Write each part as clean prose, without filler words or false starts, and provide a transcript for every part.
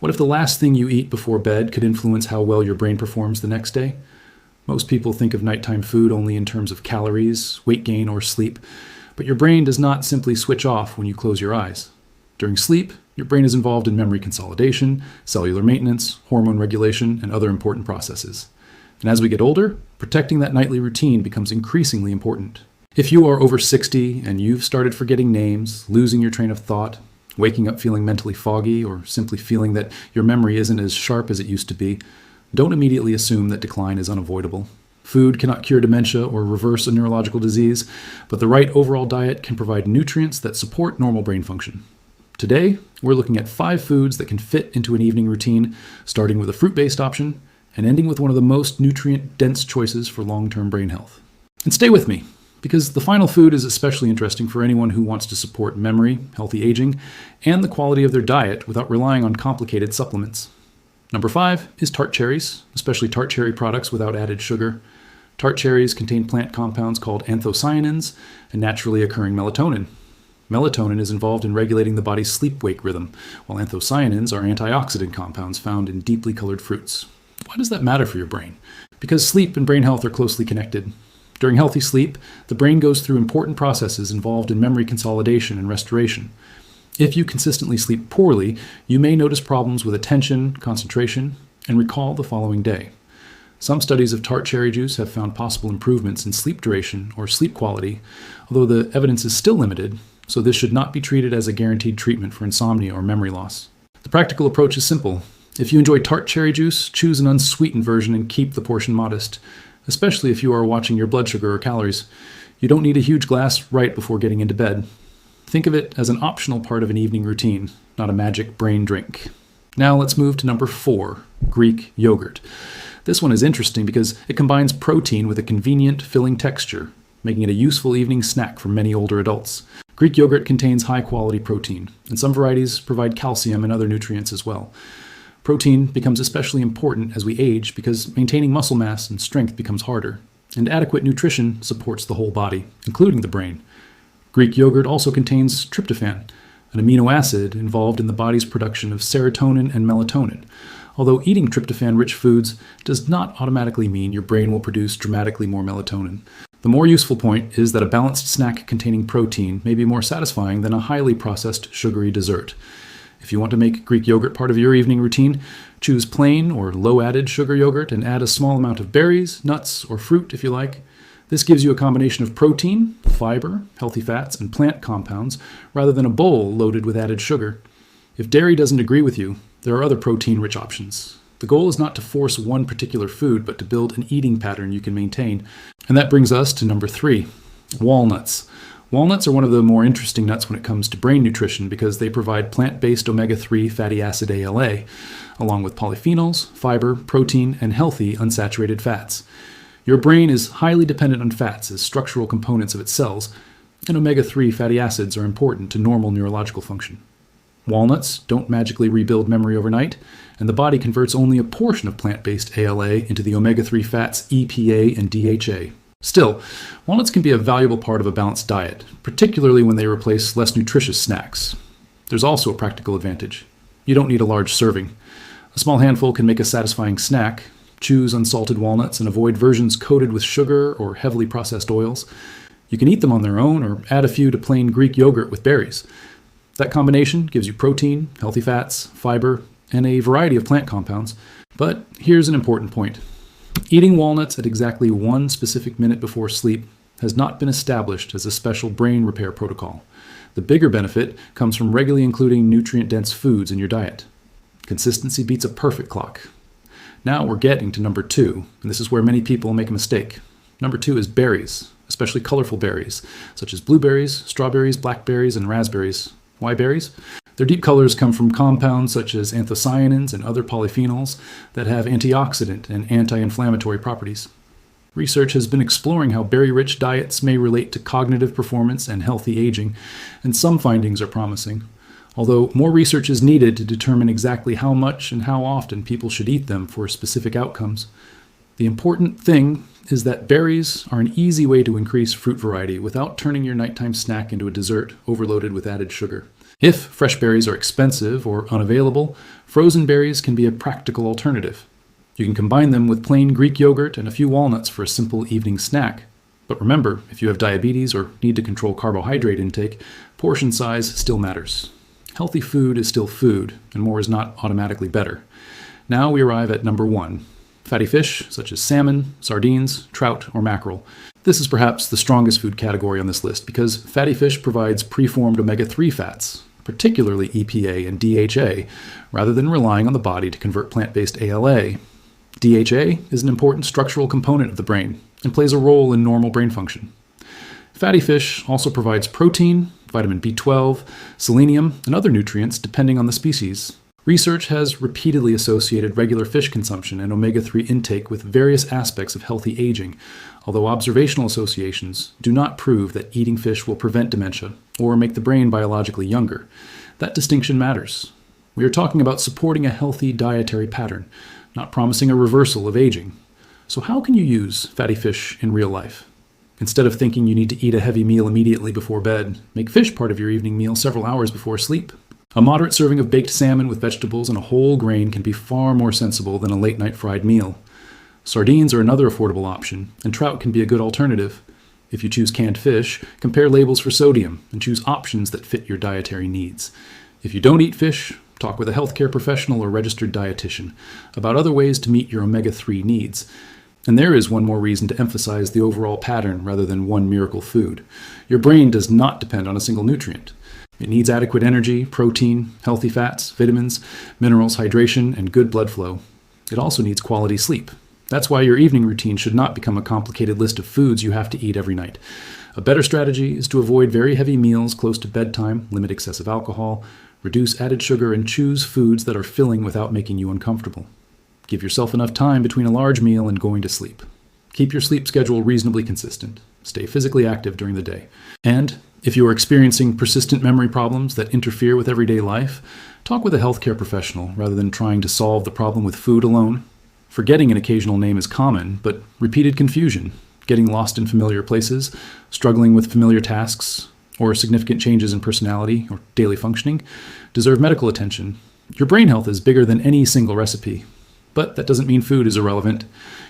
What if the last thing you eat before bed could influence how well your brain performs the next day? Most people think of nighttime food only in terms of calories, weight gain, or sleep, but your brain does not simply switch off when you close your eyes. During sleep, your brain is involved in memory consolidation, cellular maintenance, hormone regulation, and other important processes. And as we get older, protecting that nightly routine becomes increasingly important. If you are over 60 and you've started forgetting names, losing your train of thought, waking up feeling mentally foggy, or simply feeling that your memory isn't as sharp as it used to be, don't immediately assume that decline is unavoidable. Food cannot cure dementia or reverse a neurological disease, but the right overall diet can provide nutrients that support normal brain function. Today, we're looking at 5 foods that can fit into an evening routine, starting with a fruit-based option and ending with one of the most nutrient-dense choices for long-term brain health. And stay with me, because the final food is especially interesting for anyone who wants to support memory, healthy aging, and the quality of their diet without relying on complicated supplements. Number 5 is tart cherries, especially tart cherry products without added sugar. Tart cherries contain plant compounds called anthocyanins and naturally occurring melatonin. Melatonin is involved in regulating the body's sleep-wake rhythm, while anthocyanins are antioxidant compounds found in deeply colored fruits. Why does that matter for your brain? Because sleep and brain health are closely connected. During healthy sleep, the brain goes through important processes involved in memory consolidation and restoration. If you consistently sleep poorly, you may notice problems with attention, concentration, and recall the following day. Some studies of tart cherry juice have found possible improvements in sleep duration or sleep quality, although the evidence is still limited, so this should not be treated as a guaranteed treatment for insomnia or memory loss. The practical approach is simple. If you enjoy tart cherry juice, choose an unsweetened version and keep the portion modest, especially if you are watching your blood sugar or calories. You don't need a huge glass right before getting into bed. Think of it as an optional part of an evening routine, not a magic brain drink. Now let's move to number 4, Greek yogurt. This one is interesting because it combines protein with a convenient, filling texture, making it a useful evening snack for many older adults. Greek yogurt contains high-quality protein, and some varieties provide calcium and other nutrients as well. Protein becomes especially important as we age because maintaining muscle mass and strength becomes harder, and adequate nutrition supports the whole body, including the brain. Greek yogurt also contains tryptophan, an amino acid involved in the body's production of serotonin and melatonin, although eating tryptophan-rich foods does not automatically mean your brain will produce dramatically more melatonin. The more useful point is that a balanced snack containing protein may be more satisfying than a highly processed sugary dessert. If you want to make Greek yogurt part of your evening routine, choose plain or low-added sugar yogurt and add a small amount of berries, nuts, or fruit if you like. This gives you a combination of protein, fiber, healthy fats, and plant compounds, rather than a bowl loaded with added sugar. If dairy doesn't agree with you, there are other protein-rich options. The goal is not to force one particular food, but to build an eating pattern you can maintain. And that brings us to number 3, walnuts. Walnuts are one of the more interesting nuts when it comes to brain nutrition because they provide plant-based omega-3 fatty acid ALA, along with polyphenols, fiber, protein, and healthy unsaturated fats. Your brain is highly dependent on fats as structural components of its cells, and omega-3 fatty acids are important to normal neurological function. Walnuts don't magically rebuild memory overnight, and the body converts only a portion of plant-based ALA into the omega-3 fats EPA and DHA. Still, walnuts can be a valuable part of a balanced diet, particularly when they replace less nutritious snacks. There's also a practical advantage. You don't need a large serving. A small handful can make a satisfying snack. Choose unsalted walnuts and avoid versions coated with sugar or heavily processed oils. You can eat them on their own or add a few to plain Greek yogurt with berries. That combination gives you protein, healthy fats, fiber, and a variety of plant compounds. But here's an important point. Eating walnuts at exactly 1 specific minute before sleep has not been established as a special brain repair protocol. The bigger benefit comes from regularly including nutrient-dense foods in your diet. Consistency beats a perfect clock. Now we're getting to number 2, and this is where many people make a mistake. Number 2 is berries, especially colorful berries, such as blueberries, strawberries, blackberries, and raspberries. Why berries? Their deep colors come from compounds such as anthocyanins and other polyphenols that have antioxidant and anti-inflammatory properties. Research has been exploring how berry-rich diets may relate to cognitive performance and healthy aging, and some findings are promising. Although more research is needed to determine exactly how much and how often people should eat them for specific outcomes. The important thing is that berries are an easy way to increase fruit variety without turning your nighttime snack into a dessert overloaded with added sugar. If fresh berries are expensive or unavailable, frozen berries can be a practical alternative. You can combine them with plain Greek yogurt and a few walnuts for a simple evening snack. But remember, if you have diabetes or need to control carbohydrate intake, portion size still matters. Healthy food is still food, and more is not automatically better. Now we arrive at number 1. Fatty fish, such as salmon, sardines, trout, or mackerel. This is perhaps the strongest food category on this list because fatty fish provides preformed omega-3 fats, particularly EPA and DHA, rather than relying on the body to convert plant-based ALA. DHA is an important structural component of the brain and plays a role in normal brain function. Fatty fish also provides protein, vitamin B12, selenium, and other nutrients depending on the species. Research has repeatedly associated regular fish consumption and omega-3 intake with various aspects of healthy aging, although observational associations do not prove that eating fish will prevent dementia or make the brain biologically younger. That distinction matters. We are talking about supporting a healthy dietary pattern, not promising a reversal of aging. So how can you use fatty fish in real life? Instead of thinking you need to eat a heavy meal immediately before bed, make fish part of your evening meal several hours before sleep. A moderate serving of baked salmon with vegetables and a whole grain can be far more sensible than a late-night fried meal. Sardines are another affordable option, and trout can be a good alternative. If you choose canned fish, compare labels for sodium and choose options that fit your dietary needs. If you don't eat fish, talk with a healthcare professional or registered dietitian about other ways to meet your omega-3 needs. And there is one more reason to emphasize the overall pattern rather than one miracle food. Your brain does not depend on a single nutrient. It needs adequate energy, protein, healthy fats, vitamins, minerals, hydration, and good blood flow. It also needs quality sleep. That's why your evening routine should not become a complicated list of foods you have to eat every night. A better strategy is to avoid very heavy meals close to bedtime, limit excessive alcohol, reduce added sugar, and choose foods that are filling without making you uncomfortable. Give yourself enough time between a large meal and going to sleep. Keep your sleep schedule reasonably consistent. Stay physically active during the day. And if you are experiencing persistent memory problems that interfere with everyday life, talk with a healthcare professional rather than trying to solve the problem with food alone. Forgetting an occasional name is common, but repeated confusion, getting lost in familiar places, struggling with familiar tasks, or significant changes in personality or daily functioning deserve medical attention. Your brain health is bigger than any single recipe, but that doesn't mean food is irrelevant.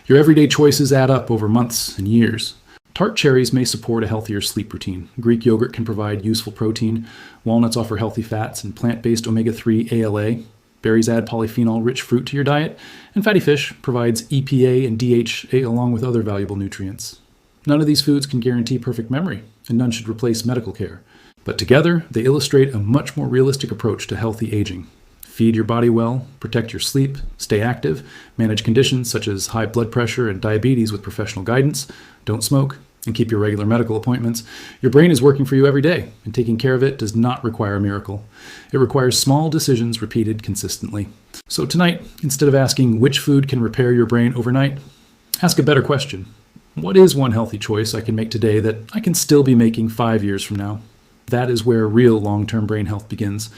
Your everyday choices add up over months and years. Tart cherries may support a healthier sleep routine. Greek yogurt can provide useful protein. Walnuts offer healthy fats and plant-based omega-3 ALA. Berries add polyphenol-rich fruit to your diet. And fatty fish provides EPA and DHA along with other valuable nutrients. None of these foods can guarantee perfect memory, and none should replace medical care. But together, they illustrate a much more realistic approach to healthy aging. Feed your body well, protect your sleep, stay active, manage conditions such as high blood pressure and diabetes with professional guidance, don't smoke, and keep your regular medical appointments. Your brain is working for you every day, and taking care of it does not require a miracle. It requires small decisions repeated consistently. So tonight, instead of asking which food can repair your brain overnight, ask a better question. What is one healthy choice I can make today that I can still be making 5 years from now? That is where real long-term brain health begins.